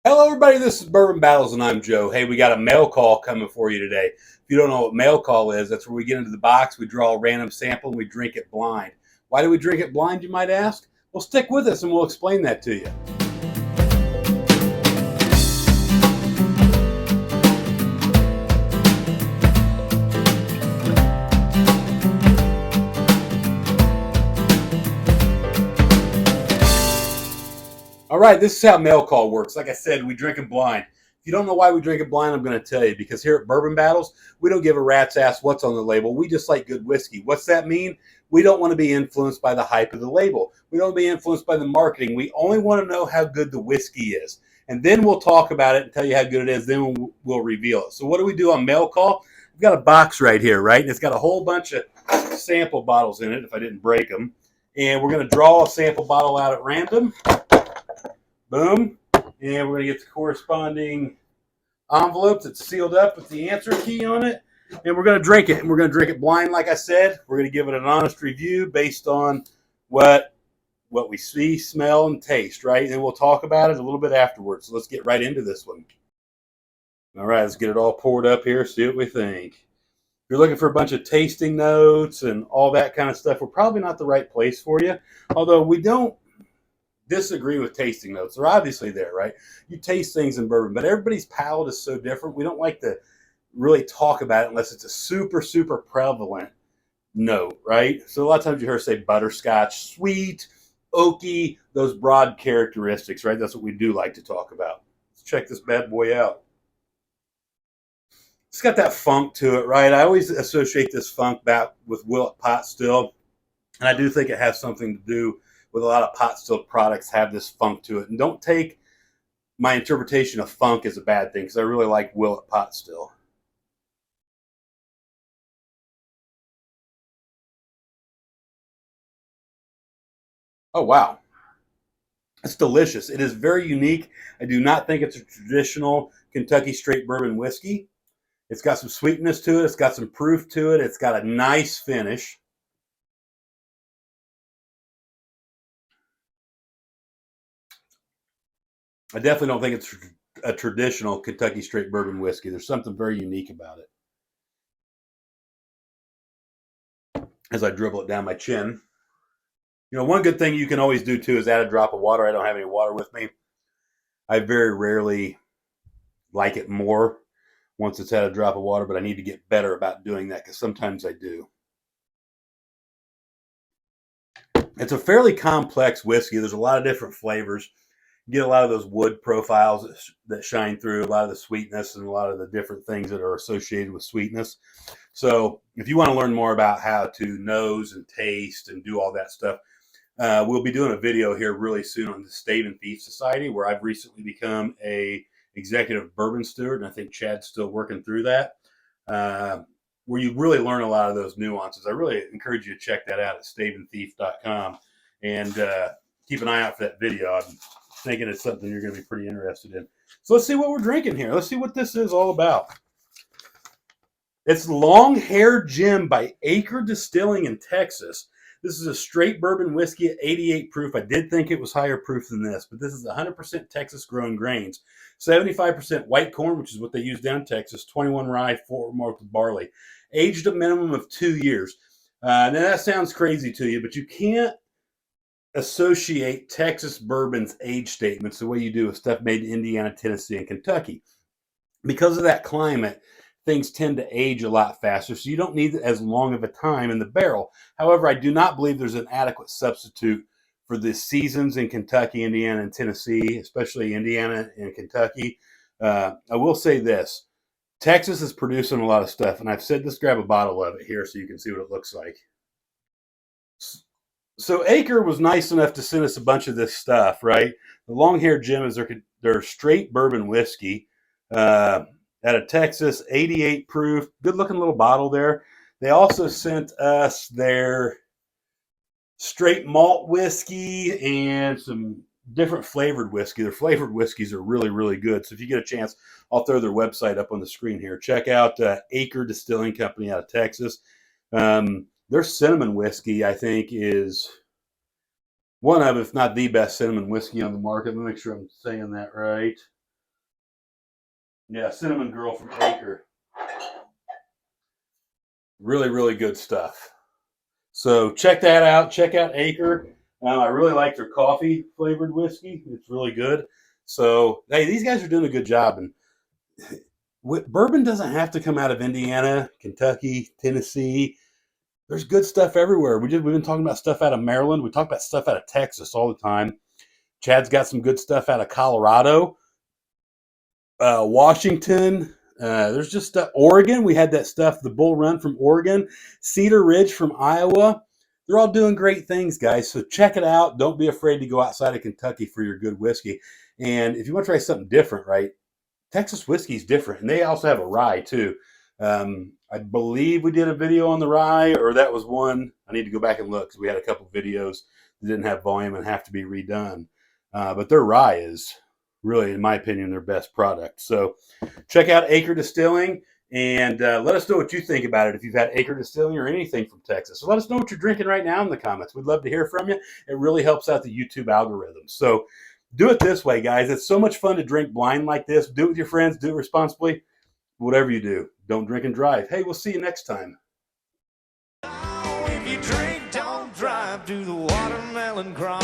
Hello, everybody. This is Bourbon Battles, and I'm Joe. Hey, we got a mail call coming for you today. If you don't know what mail call is, that's where we get into the box, we draw a random sample, and we drink it blind. Why do we drink it blind, you might ask? Well, stick with us, and we'll explain that to you. All right, this is how mail call works. Like I said, we drink it blind. If you don't know why we drink it blind, I'm going to tell you. Because here at Bourbon Battles, we don't give a rat's ass what's on the label. We just like good whiskey. What's that mean? We don't want to be influenced by the hype of the label. We don't want to be influenced by the marketing. We only want to know how good the whiskey is. And then we'll talk about it and tell you how good it is. Then we'll reveal it. So what do we do on mail call? We've got a box right here, right? And it's got a whole bunch of sample bottles in it, if I didn't break them. And we're going to draw a sample bottle out at random. Boom. And we're going to get the corresponding envelope that's sealed up with the answer key on it. And we're going to drink it. And we're going to drink it blind, like I said. We're going to give it an honest review based on what we see, smell, and taste, right? And we'll talk about it a little bit afterwards. So let's get right into this one. All right, let's get it all poured up here, see what we think. If you're looking for a bunch of tasting notes and all that kind of stuff, we're probably not the right place for you. Although we don't disagree with tasting notes. They're obviously there, right? You taste things in bourbon, but everybody's palate is so different. We don't like to really talk about it unless it's a super, super prevalent note, right? So a lot of times you hear us say butterscotch, sweet, oaky, those broad characteristics, right? That's what we do like to talk about. Let's check this bad boy out. It's got that funk to it, right? I always associate this funk back with Willet pot still, and I do think it has something to do with a lot of pot still products have this funk to it. And don't take my interpretation of funk as a bad thing, because I really like Willet pot still. Oh, wow. It's delicious. It is very unique. I do not think it's a traditional Kentucky straight bourbon whiskey. It's got some sweetness to it. It's got some proof to it. It's got a nice finish. I definitely don't think it's a traditional Kentucky straight bourbon whiskey. There's something very unique about it. As I dribble it down my chin. You know, one good thing you can always do too is add a drop of water. I don't have any water with me. I very rarely like it more once it's had a drop of water, but I need to get better about doing that because sometimes I do. It's a fairly complex whiskey. There's a lot of different flavors. You get a lot of those wood profiles that shine through, a lot of the sweetness, and a lot of the different things that are associated with sweetness. So if you want to learn more about how to nose and taste and do all that stuff, we'll be doing a video here really soon on the Stave and Thief Society, where I've recently become a executive bourbon steward, and I think Chad's still working through that, where you really learn a lot of those nuances. I really encourage you to check that out at staveandthief.com and keep an eye out for that video. I'm thinking it's something you're going to be pretty interested in. So let's see what we're drinking here. Let's see what this is all about. It's Long Hair Gem by Acre Distilling in Texas. This is a straight bourbon whiskey at 88 proof. I did think it was higher proof than this, but this is 100% Texas grown grains. 75% white corn, which is what they use down in Texas, 21 rye, 4 malted barley. Aged a minimum of 2 years. Now that sounds crazy to you, but you can't associate Texas bourbon's age statements the way you do with stuff made in Indiana, Tennessee, and Kentucky. Because of that climate, things tend to age a lot faster, so you don't need as long of a time in the barrel. However, I do not believe there's an adequate substitute for the seasons in Kentucky, Indiana, and Tennessee, especially Indiana and Kentucky. I will say this. Texas is producing a lot of stuff, and I've said this, grab a bottle of it here so you can see what it looks like. So Acre was nice enough to send us a bunch of this stuff, right? The Long Hair Gem is their straight bourbon whiskey. Out of Texas, 88 proof, good looking little bottle there. They also sent us their straight malt whiskey and some different flavored whiskey. Their flavored whiskeys are really, really good. So if you get a chance, I'll throw their website up on the screen here. Check out Acre Distilling Company out of Texas. Their cinnamon whiskey, I think, is one of, if not the best cinnamon whiskey on the market. Let me make sure I'm saying that right. Yeah, Cinnamon Girl from Acre. Really, really good stuff. So check that out. Check out Acre. I really like their coffee flavored whiskey. It's really good. So hey, these guys are doing a good job. And bourbon doesn't have to come out of Indiana, Kentucky, Tennessee. There's good stuff everywhere. We've been talking about stuff out of Maryland. We talk about stuff out of Texas all the time. Chad's got some good stuff out of Colorado, Washington. There's just stuff. Oregon. We had that stuff. The Bull Run from Oregon, Cedar Ridge from Iowa. They're all doing great things, guys. So check it out. Don't be afraid to go outside of Kentucky for your good whiskey. And if you want to try something different, right? Texas whiskey is different, and they also have a rye too. I believe we did a video on the rye, or that was one. I need to go back and look because we had a couple of videos that didn't have volume and have to be redone. But their rye is really, in my opinion, their best product. So check out Acre Distilling and let us know what you think about it if you've had Acre Distilling or anything from Texas. So let us know what you're drinking right now in the comments. We'd love to hear from you. It really helps out the YouTube algorithm. So do it this way, guys. It's so much fun to drink blind like this. Do it with your friends. Do it responsibly. Whatever you do, don't drink and drive. Hey, we'll see you next time. If you drink, don't drive to the watermelon crawl.